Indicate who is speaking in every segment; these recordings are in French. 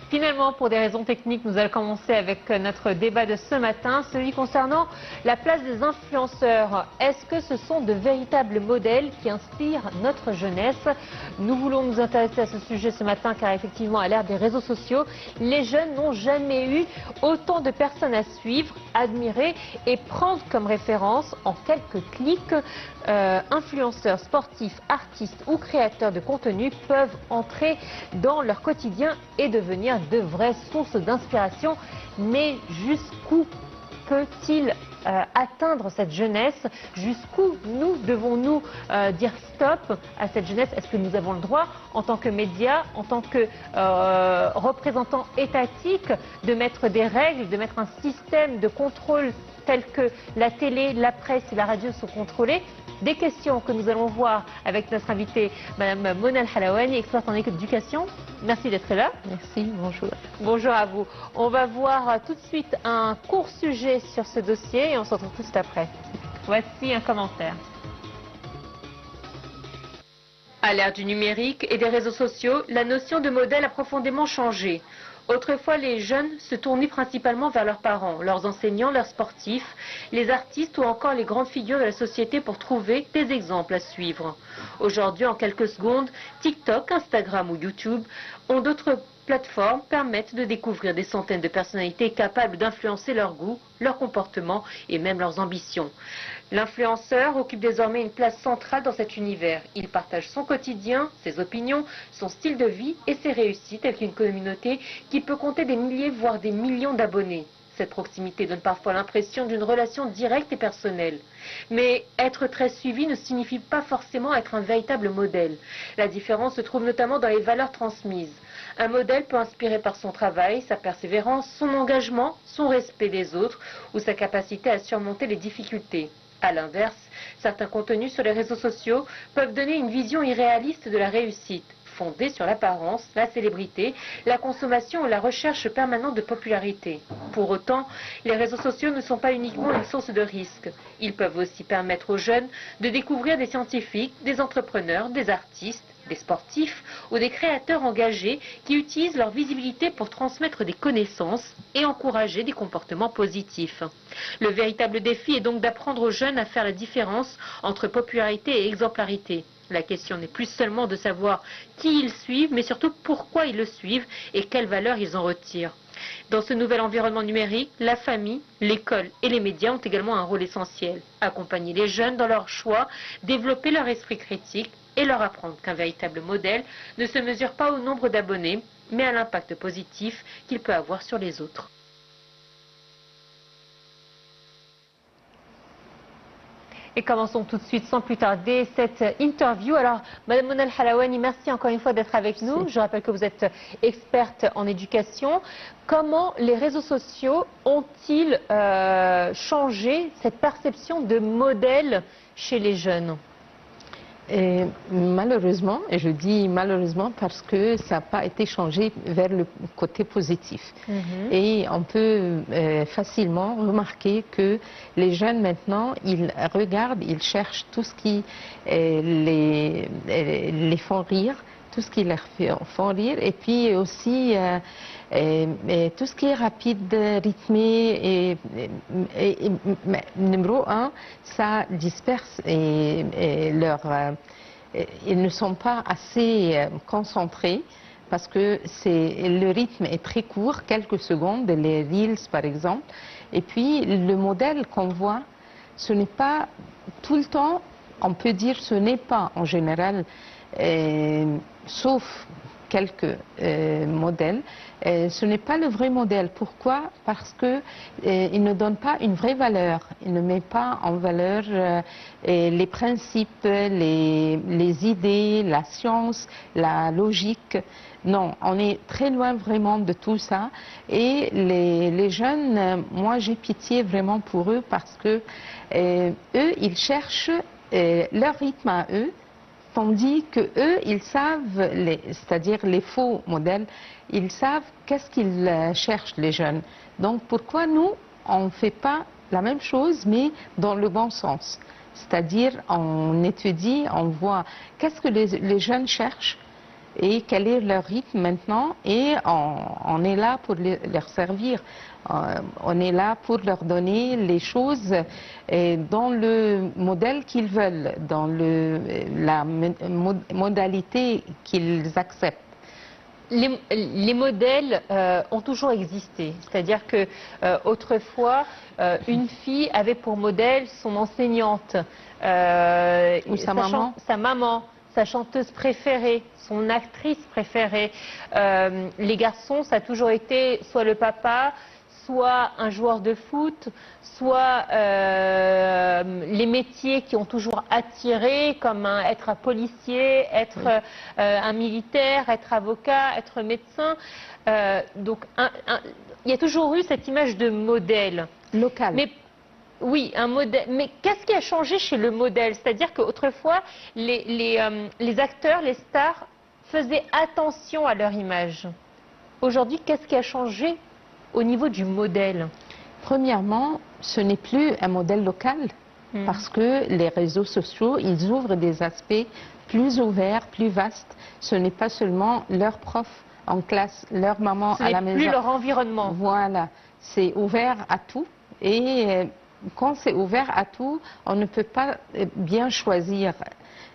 Speaker 1: Finalement, pour des raisons techniques, nous allons commencer avec notre débat de ce matin, celui concernant la place des influenceurs. Est-ce que ce sont de véritables modèles qui inspirent notre jeunesse? Nous voulons nous intéresser à ce sujet ce matin car effectivement, à l'ère des réseaux sociaux, les jeunes n'ont jamais eu autant de personnes à suivre, admirer et prendre comme référence en quelques clics. Influenceurs, sportifs, artistes ou créateurs de contenu peuvent entrer dans leur quotidien et devenir de vraies sources d'inspiration. Mais jusqu'où peut-il atteindre cette jeunesse? Jusqu'où nous devons-nous dire stop à cette jeunesse? Est-ce que nous avons le droit, en tant que médias, en tant que représentants étatiques, de mettre des règles, de mettre un système de contrôle tel que la télé, la presse et la radio sont contrôlées? Des questions que nous allons voir avec notre invitée, Madame Mona El-Halawani, experte en éducation. Merci d'être là.
Speaker 2: Merci, bonjour.
Speaker 1: Bonjour à vous. On va voir tout de suite un court sujet sur ce dossier et on se retrouve tout de suite après. Voici un commentaire. À l'ère du numérique et des réseaux sociaux, la notion de modèle a profondément changé. Autrefois, les jeunes se tournaient principalement vers leurs parents, leurs enseignants, leurs sportifs, les artistes ou encore les grandes figures de la société pour trouver des exemples à suivre. Aujourd'hui, en quelques secondes, TikTok, Instagram ou YouTube ont d'autres plateformes permettent de découvrir des centaines de personnalités capables d'influencer leur goût, leur comportement et même leurs ambitions. L'influenceur occupe désormais une place centrale dans cet univers. Il partage son quotidien, ses opinions, son style de vie et ses réussites avec une communauté qui peut compter des milliers voire des millions d'abonnés. Cette proximité donne parfois l'impression d'une relation directe et personnelle. Mais être très suivi ne signifie pas forcément être un véritable modèle. La différence se trouve notamment dans les valeurs transmises. Un modèle peut inspirer par son travail, sa persévérance, son engagement, son respect des autres ou sa capacité à surmonter les difficultés. A l'inverse, certains contenus sur les réseaux sociaux peuvent donner une vision irréaliste de la réussite, fondée sur l'apparence, la célébrité, la consommation ou la recherche permanente de popularité. Pour autant, les réseaux sociaux ne sont pas uniquement une source de risques. Ils peuvent aussi permettre aux jeunes de découvrir des scientifiques, des entrepreneurs, des artistes, des sportifs ou des créateurs engagés qui utilisent leur visibilité pour transmettre des connaissances et encourager des comportements positifs. Le véritable défi est donc d'apprendre aux jeunes à faire la différence entre popularité et exemplarité. La question n'est plus seulement de savoir qui ils suivent, mais surtout pourquoi ils le suivent et quelles valeurs ils en retirent. Dans ce nouvel environnement numérique, la famille, l'école et les médias ont également un rôle essentiel. Accompagner les jeunes dans leurs choix, développer leur esprit critique et leur apprendre qu'un véritable modèle ne se mesure pas au nombre d'abonnés, mais à l'impact positif qu'il peut avoir sur les autres. Et commençons tout de suite, sans plus tarder, cette interview. Alors, Madame Mona El-Halawani, merci encore une fois d'être avec nous. Je rappelle que vous êtes experte en éducation. Comment les réseaux sociaux ont-ils changé cette perception de modèle chez les jeunes?
Speaker 2: Et malheureusement, et je dis malheureusement parce que ça n'a pas été changé vers le côté positif. Et on peut facilement remarquer que les jeunes maintenant, ils regardent, ils cherchent tout ce qui les font rire, tout ce qui leur font rire, et puis aussi tout ce qui est rapide, rythmé, mais numéro un, ça disperse et ils ne sont pas assez concentrés parce que le rythme est très court, quelques secondes, les reels par exemple, et puis le modèle qu'on voit, ce n'est pas tout le temps, on peut dire ce n'est pas en général, sauf quelques modèles, ce n'est pas le vrai modèle. Pourquoi? Parce que il ne donne pas une vraie valeur. Il ne met pas en valeur les principes, les idées, la science, la logique. Non, on est très loin vraiment de tout ça. Et les jeunes, moi j'ai pitié vraiment pour eux parce que eux, ils cherchent leur rythme à eux. Tandis que eux, ils savent, c'est-à-dire les faux modèles, ils savent qu'est-ce qu'ils cherchent les jeunes. Donc pourquoi nous, on ne fait pas la même chose, mais dans le bon sens? C'est-à-dire on étudie, on voit qu'est-ce que les jeunes cherchent et quel est leur rythme maintenant, et on est là pour leur servir. On est là pour leur donner les choses dans le modèle qu'ils veulent, dans la modalité qu'ils acceptent.
Speaker 1: Les modèles ont toujours existé, c'est-à-dire que autrefois, une fille avait pour modèle son enseignante,
Speaker 2: ou sa maman,
Speaker 1: sa chanteuse préférée, son actrice préférée. Les garçons, ça a toujours été soit le papa, soit un joueur de foot, soit les métiers qui ont toujours attiré, comme être un policier, être un militaire, être avocat, être médecin. Donc il y a toujours eu cette image de modèle.
Speaker 2: Local.
Speaker 1: Mais, oui, un modèle. Mais qu'est-ce qui a changé chez le modèle? C'est-à-dire qu'autrefois, les acteurs, les stars, faisaient attention à leur image. Aujourd'hui, qu'est-ce qui a changé au niveau du modèle?
Speaker 2: Premièrement, ce n'est plus un modèle local, parce que les réseaux sociaux, ils ouvrent des aspects plus ouverts, plus vastes. Ce n'est pas seulement leurs profs en classe, leur maman à la maison.
Speaker 1: Ce n'est plus leur environnement.
Speaker 2: Voilà, c'est ouvert à tout. Et quand c'est ouvert à tout, on ne peut pas bien choisir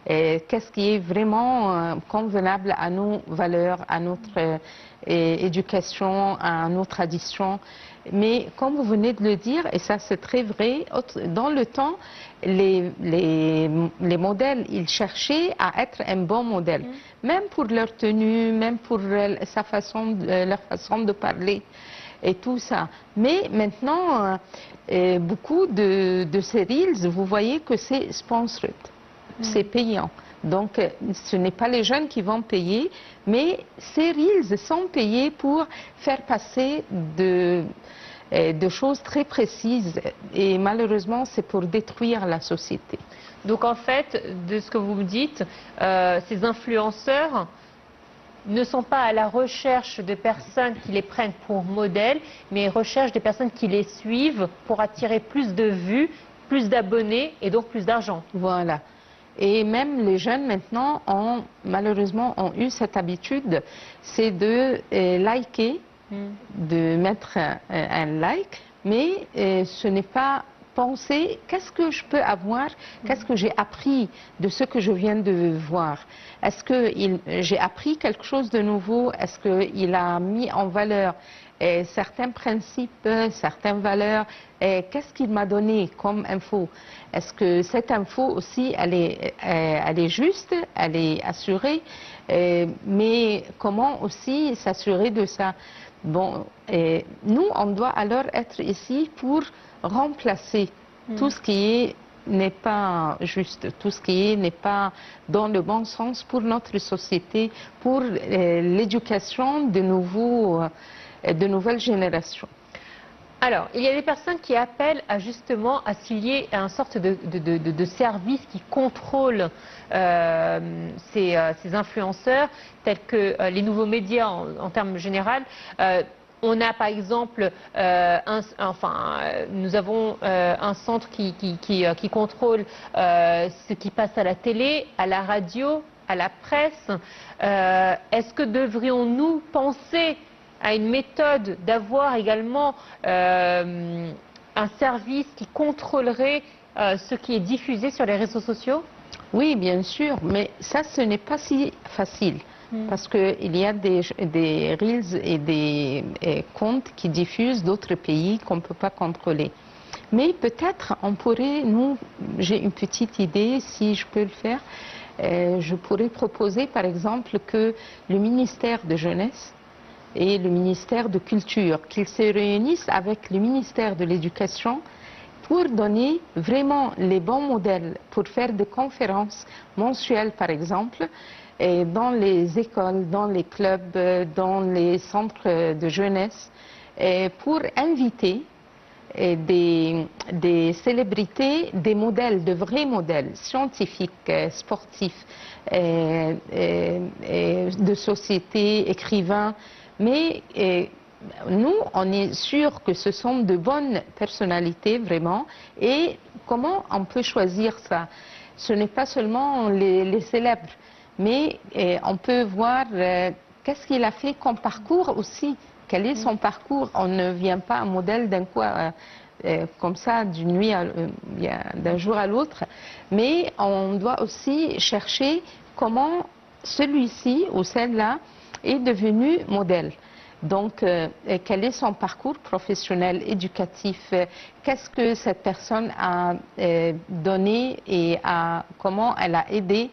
Speaker 2: qu'est-ce qui est vraiment convenable à nos valeurs, à notre éducation, à nos traditions. Mais comme vous venez de le dire, et ça c'est très vrai, dans le temps, les modèles, ils cherchaient à être un bon modèle, même pour leur tenue, même pour leur façon de parler et tout ça. Mais maintenant, beaucoup de ces reels, vous voyez que c'est sponsored, c'est payant. Donc, ce n'est pas les jeunes qui vont payer, mais ces reels sont payés pour faire passer de choses très précises. Et malheureusement, c'est pour détruire la société.
Speaker 1: Donc, en fait, de ce que vous me dites, ces influenceurs ne sont pas à la recherche de personnes qui les prennent pour modèles, mais recherchent des personnes qui les suivent pour attirer plus de vues, plus d'abonnés et donc plus d'argent.
Speaker 2: Voilà. Et même les jeunes maintenant malheureusement ont eu cette habitude, c'est de liker, de mettre un like, mais ce n'est pas penser qu'est-ce que je peux avoir, qu'est-ce que j'ai appris de ce que je viens de voir. Est-ce que j'ai appris quelque chose de nouveau? Est-ce qu'il a mis en valeur certains principes, certaines valeurs? Qu'est-ce qu'il m'a donné comme info? Est-ce que cette info aussi, elle est juste, elle est assurée? Mais comment aussi s'assurer de ça? Bon, nous, on doit alors être ici pour remplacer tout ce qui n'est pas juste, tout ce qui n'est pas dans le bon sens pour notre société, pour l'éducation de nouvelles générations.
Speaker 1: Alors, il y a des personnes qui appellent justement à s'il y ait une sorte de service qui contrôle ces influenceurs, tels que les nouveaux médias en termes généraux. On a par exemple, nous avons un centre qui contrôle ce qui passe à la télé, à la radio, à la presse. Est-ce que devrions-nous penser à une méthode d'avoir également un service qui contrôlerait ce qui est diffusé sur les réseaux sociaux?
Speaker 2: Oui, bien sûr, mais ça, ce n'est pas si facile. Parce qu'il y a des reels et des comptes qui diffusent d'autres pays qu'on ne peut pas contrôler. Mais peut-être on pourrait, j'ai une petite idée, si je peux le faire, je pourrais proposer par exemple que le ministère de Jeunesse et le ministère de Culture, qu'ils se réunissent avec le ministère de l'Éducation pour donner vraiment les bons modèles, pour faire des conférences mensuelles par exemple, et dans les écoles, dans les clubs, dans les centres de jeunesse, et pour inviter des célébrités, des modèles, de vrais modèles scientifiques, sportifs, de société, écrivains. Mais nous, on est sûr que ce sont de bonnes personnalités vraiment. Et comment on peut choisir ça? Ce n'est pas seulement les célèbres, mais on peut voir qu'est-ce qu'il a fait comme parcours aussi, quel est son parcours. On ne vient pas un modèle d'un coup comme ça d'un jour à l'autre, mais on doit aussi chercher comment celui-ci ou celle-là est devenu modèle. Donc, quel est son parcours professionnel, éducatif, qu'est-ce que cette personne a donné et comment elle a aidé,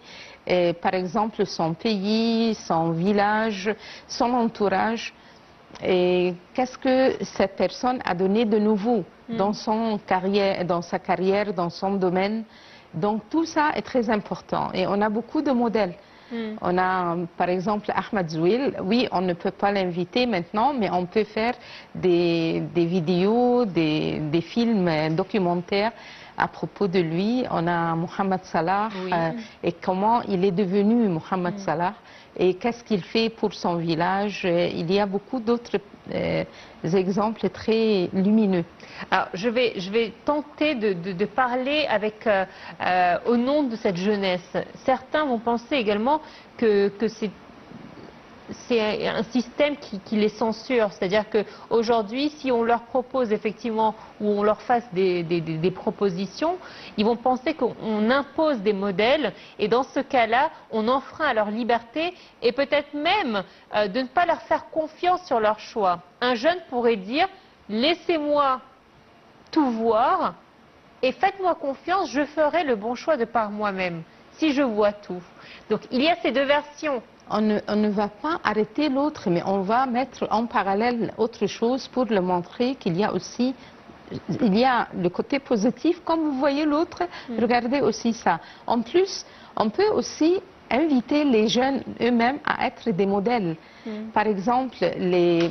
Speaker 2: par exemple, son pays, son village, son entourage, et qu'est-ce que cette personne a donné de nouveau dans sa carrière, dans son domaine. Donc, tout ça est très important et on a beaucoup de modèles. On a, par exemple, Ahmed Zouil. Oui, on ne peut pas l'inviter maintenant, mais on peut faire des vidéos, des films documentaires à propos de lui. On a Mohamed Salah et comment il est devenu Mohamed Salah et qu'est-ce qu'il fait pour son village. Il y a beaucoup d'autres exemples très lumineux.
Speaker 1: Alors, je vais tenter de parler au nom de cette jeunesse. Certains vont penser également que c'est un système qui les censure. C'est-à-dire qu'aujourd'hui, si on leur propose effectivement ou on leur fasse des propositions, ils vont penser qu'on impose des modèles et dans ce cas-là, on enfreint à leur liberté et peut-être même de ne pas leur faire confiance sur leur choix. Un jeune pourrait dire « laissez-moi tout voir et faites-moi confiance, je ferai le bon choix de par moi-même, si je vois tout ». Donc il y a ces deux versions.
Speaker 2: On ne va pas arrêter l'autre, mais on va mettre en parallèle autre chose pour le montrer qu'il y a aussi, il y a le côté positif, comme vous voyez l'autre, regardez aussi ça. En plus, on peut aussi inviter les jeunes eux-mêmes à être des modèles. Par exemple, les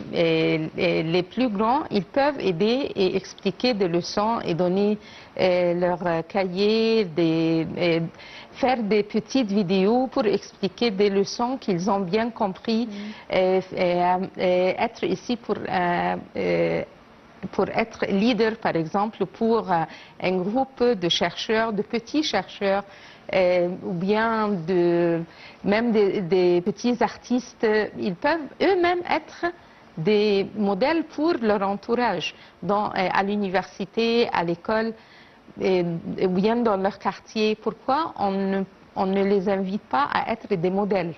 Speaker 2: plus grands, ils peuvent aider et expliquer des leçons et donner leur cahier, faire des petites vidéos pour expliquer des leçons qu'ils ont bien compris, être ici pour être leader, par exemple, pour un groupe de chercheurs, de petits chercheurs, ou bien même des petits artistes. Ils peuvent eux-mêmes être des modèles pour leur entourage, à l'université, à l'école, ou bien dans leur quartier. Pourquoi on ne les invite pas à être des modèles?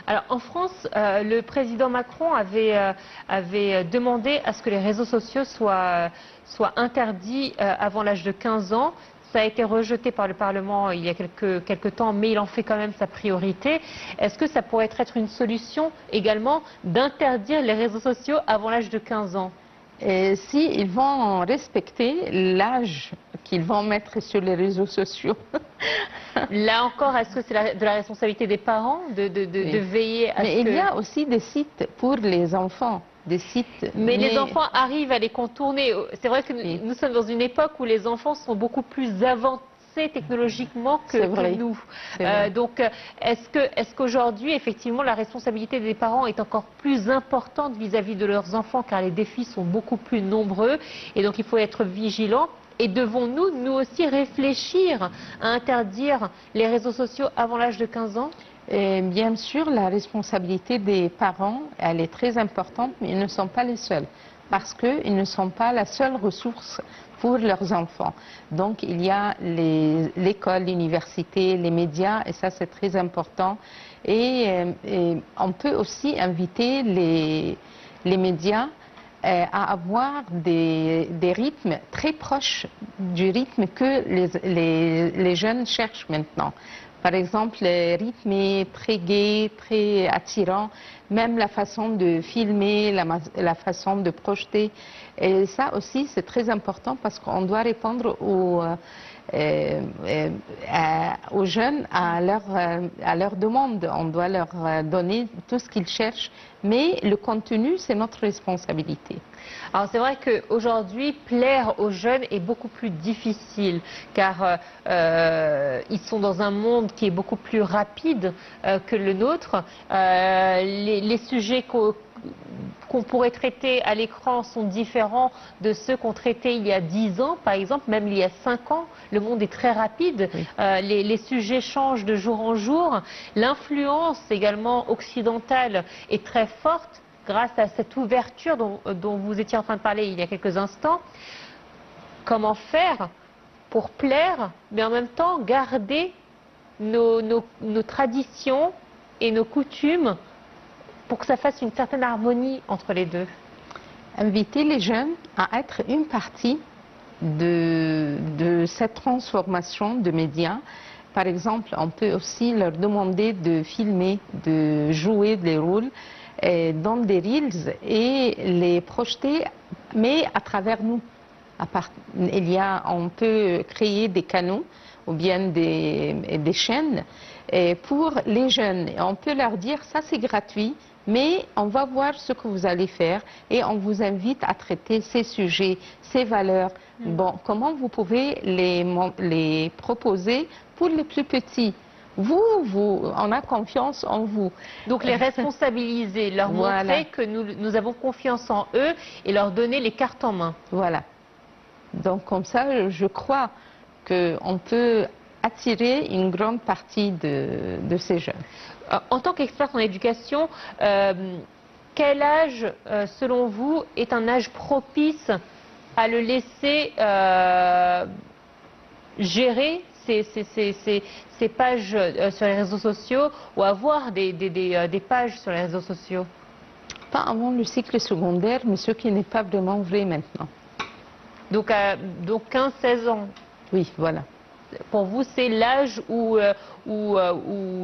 Speaker 1: Alors en France, le président Macron avait demandé à ce que les réseaux sociaux soient interdits avant l'âge de 15 ans. Ça a été rejeté par le Parlement il y a quelques temps, mais il en fait quand même sa priorité. Est-ce que ça pourrait être une solution également d'interdire les réseaux sociaux avant l'âge de 15 ans?
Speaker 2: S'ils vont respecter l'âge qu'ils vont mettre sur les réseaux sociaux.
Speaker 1: Là encore, est-ce que c'est de la responsabilité des parents de veiller à ce que...
Speaker 2: Mais il y a aussi des sites pour les enfants.
Speaker 1: Mais les enfants arrivent à les contourner. C'est vrai que nous sommes dans une époque où les enfants sont beaucoup plus avancés technologiquement que nous. Donc, est-ce qu'aujourd'hui, effectivement, la responsabilité des parents est encore plus importante vis-à-vis de leurs enfants, car les défis sont beaucoup plus nombreux, et donc il faut être vigilant. Et devons-nous, nous aussi, réfléchir à interdire les réseaux sociaux avant l'âge de 15 ans?
Speaker 2: Et bien sûr, la responsabilité des parents, elle est très importante, mais ils ne sont pas les seuls, parce qu'ils ne sont pas la seule ressource pour leurs enfants. Donc, il y a l'école, l'université, les médias, et ça, c'est très important. Et on peut aussi inviter les médias à avoir des rythmes très proches du rythme que les jeunes cherchent maintenant. Par exemple, le rythme est très gai, très attirant, même la façon de filmer, la façon de projeter. Et ça aussi, c'est très important parce qu'on doit répondre aux jeunes à leur demande. On doit leur donner tout ce qu'ils cherchent, mais le contenu, c'est notre responsabilité.
Speaker 1: Alors c'est vrai qu'aujourd'hui, plaire aux jeunes est beaucoup plus difficile, car ils sont dans un monde qui est beaucoup plus rapide que le nôtre. Les sujets qu'on pourrait traiter à l'écran sont différents de ceux qu'on traitait il y a 10 ans, par exemple, même il y a 5 ans. Le monde est très rapide, oui. Les sujets changent de jour en jour. L'influence également occidentale est très forte grâce à cette ouverture dont vous étiez en train de parler il y a quelques instants. Comment faire pour plaire, mais en même temps garder nos traditions et nos coutumes pour que ça fasse une certaine harmonie entre les deux?
Speaker 2: Inviter les jeunes à être une partie de cette transformation de médias. Par exemple, on peut aussi leur demander de filmer, de jouer des rôles dans des reels et les projeter, mais à travers nous. On peut créer des canaux ou bien des chaînes pour les jeunes. Et on peut leur dire, ça c'est gratuit, mais on va voir ce que vous allez faire et on vous invite à traiter ces sujets, ces valeurs. Bon, comment vous pouvez les proposer pour les plus petits? On a confiance en vous.
Speaker 1: Donc les responsabiliser, leur montrer que nous avons confiance en eux et leur donner les cartes en main.
Speaker 2: Voilà. Donc comme ça, je crois qu'on peut attirer une grande partie de ces jeunes.
Speaker 1: En tant qu'experte en éducation, quel âge, selon vous, est un âge propice à le laisser gérer ces pages sur les réseaux sociaux ou avoir des pages sur les réseaux sociaux?
Speaker 2: Pas avant le cycle secondaire, mais ce qui n'est pas vraiment vrai maintenant.
Speaker 1: Donc 15-16 ans?
Speaker 2: Oui, voilà.
Speaker 1: Pour vous, c'est l'âge où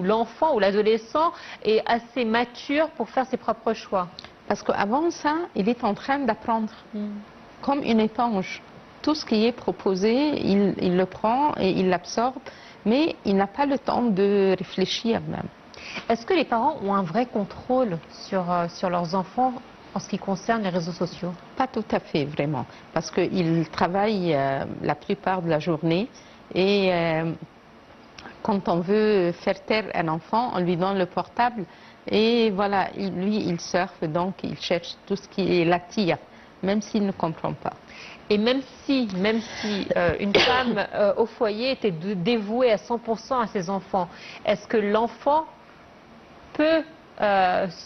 Speaker 1: l'enfant ou l'adolescent est assez mature pour faire ses propres choix?
Speaker 2: Parce qu'avant ça, il est en train d'apprendre, comme une éponge. Tout ce qui est proposé, il le prend et il l'absorbe, mais il n'a pas le temps de réfléchir même.
Speaker 1: Est-ce que les parents ont un vrai contrôle sur leurs enfants en ce qui concerne les réseaux sociaux?
Speaker 2: Pas tout à fait, vraiment, parce qu'ils travaillent la plupart de la journée et quand on veut faire taire un enfant, on lui donne le portable et voilà, lui, il surfe, donc il cherche tout ce qui l'attire, même s'il ne comprend pas.
Speaker 1: Et même si une femme au foyer était dévouée à 100% à ses enfants, est-ce que l'enfant peut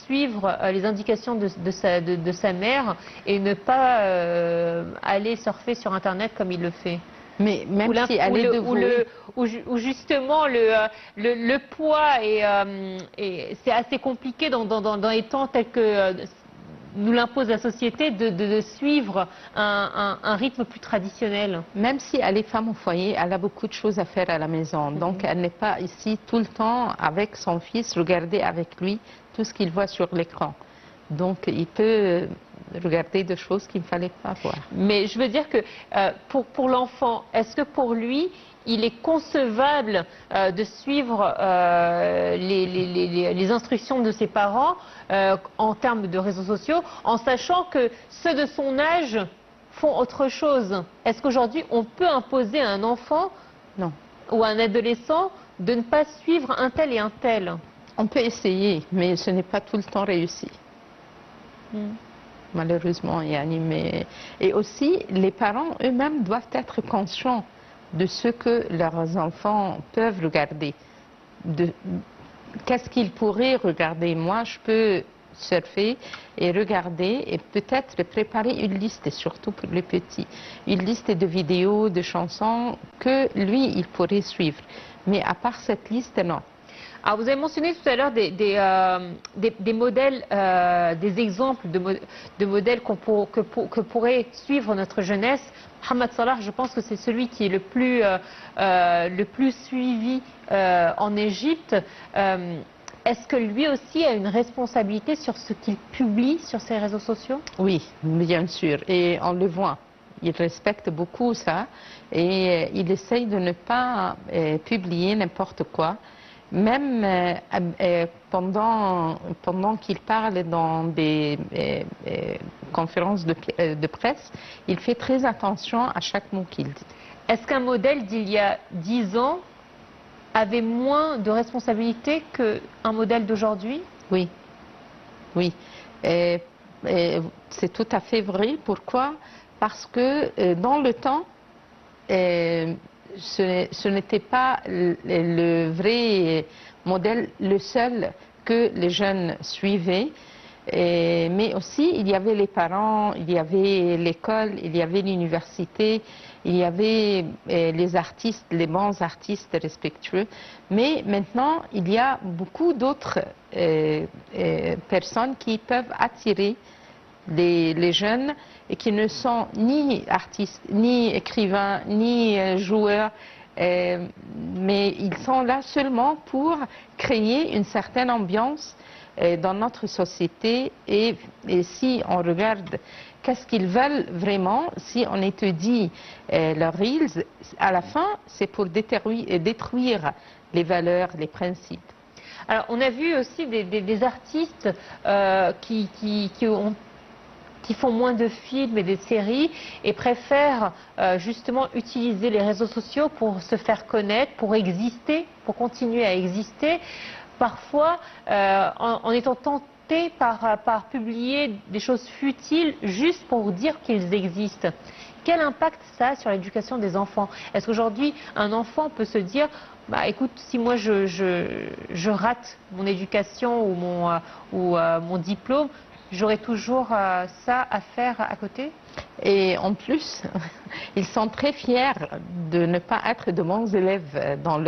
Speaker 1: suivre les indications de sa mère et ne pas aller surfer sur Internet comme il le fait?
Speaker 2: Mais même si elle est dévouée...
Speaker 1: Où justement le poids et c'est assez compliqué dans les temps tels que nous l'impose la société de suivre un rythme plus traditionnel.
Speaker 2: Même si elle est femme au foyer, elle a beaucoup de choses à faire à la maison. Donc elle n'est pas ici tout le temps avec son fils, regarder avec lui tout ce qu'il voit sur l'écran. Donc il peut regarder des choses qu'il ne fallait pas voir.
Speaker 1: Mais je veux dire que pour l'enfant, est-ce que pour lui, il est concevable de suivre les instructions de ses parents en termes de réseaux sociaux, en sachant que ceux de son âge font autre chose? Est-ce qu'aujourd'hui, on peut imposer à un enfant ou à un adolescent de ne pas suivre un tel et un tel?
Speaker 2: On peut essayer, mais ce n'est pas tout le temps réussi. Malheureusement, et aussi, les parents eux-mêmes doivent être conscients de ce que leurs enfants peuvent regarder. Qu'est-ce qu'ils pourraient regarder? Moi, je peux surfer et regarder et peut-être préparer une liste, surtout pour les petits. Une liste de vidéos, de chansons que lui, il pourrait suivre. Mais à part cette liste, non.
Speaker 1: Alors vous avez mentionné tout à l'heure des modèles, des exemples de modèles que pourrait suivre notre jeunesse. Mohamed Salah, je pense que c'est celui qui est le plus suivi en Égypte. Est-ce que lui aussi a une responsabilité sur ce qu'il publie sur ses réseaux sociaux?
Speaker 2: Oui, bien sûr, et on le voit. Il respecte beaucoup ça et il essaye de ne pas publier n'importe quoi. Même pendant qu'il parle dans des conférences de presse, il fait très attention à chaque mot qu'il dit.
Speaker 1: Est-ce qu'un modèle d'il y a 10 ans avait moins de responsabilité qu'un modèle d'aujourd'hui?
Speaker 2: Oui, oui. c'est tout à fait vrai. Pourquoi? Parce que dans le temps, ce n'était pas le vrai modèle, le seul que les jeunes suivaient. Mais aussi, il y avait les parents, il y avait l'école, il y avait l'université, il y avait les artistes, les bons artistes respectueux. Mais maintenant, il y a beaucoup d'autres personnes qui peuvent attirer les jeunes et qui ne sont ni artistes, ni écrivains, ni joueurs, mais ils sont là seulement pour créer une certaine ambiance dans notre société. Et si on regarde qu'est-ce qu'ils veulent vraiment, si on étudie leurs reels, à la fin, c'est pour détruire les valeurs, les principes.
Speaker 1: Alors, on a vu aussi des artistes qui font moins de films et de séries et préfèrent justement utiliser les réseaux sociaux pour se faire connaître, pour exister, pour continuer à exister, parfois en étant tentés par publier des choses futiles juste pour dire qu'ils existent. Quel impact ça a sur l'éducation des enfants? Est-ce qu'aujourd'hui, un enfant peut se dire, bah, écoute, si moi je rate mon éducation ou mon diplôme, j'aurai toujours ça à faire à côté?
Speaker 2: Et en plus, ils sont très fiers de ne pas être de bons élèves dans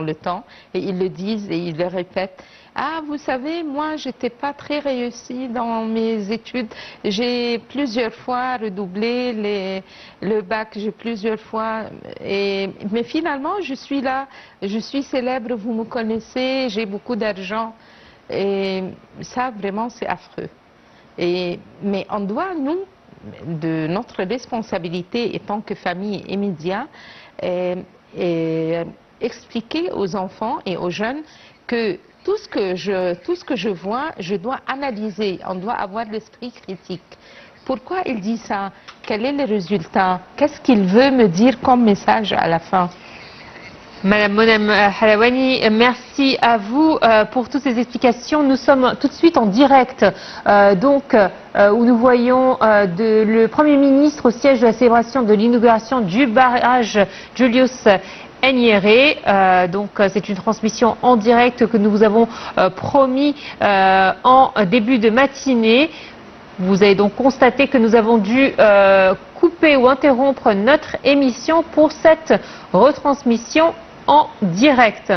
Speaker 2: le temps. Et ils le disent et ils le répètent. Ah, vous savez, moi, j'étais pas très réussie dans mes études. J'ai plusieurs fois redoublé le bac, j'ai plusieurs fois. Mais finalement, je suis là, je suis célèbre, vous me connaissez, j'ai beaucoup d'argent. Et ça, vraiment, c'est affreux. Mais on doit, nous, de notre responsabilité en tant que famille et médias, expliquer aux enfants et aux jeunes que tout ce que je vois, je dois analyser. On doit avoir l'esprit critique. Pourquoi il dit ça? Quel est le résultat? Qu'est-ce qu'il veut me dire comme message à la fin?
Speaker 1: Madame Monam Halawani, merci à vous pour toutes ces explications. Nous sommes tout de suite en direct, où nous voyons le Premier ministre au siège de la célébration de l'inauguration du barrage Julius Nyerere. C'est une transmission en direct que nous vous avons promis en début de matinée. Vous avez donc constaté que nous avons dû couper ou interrompre notre émission pour cette retransmission en direct.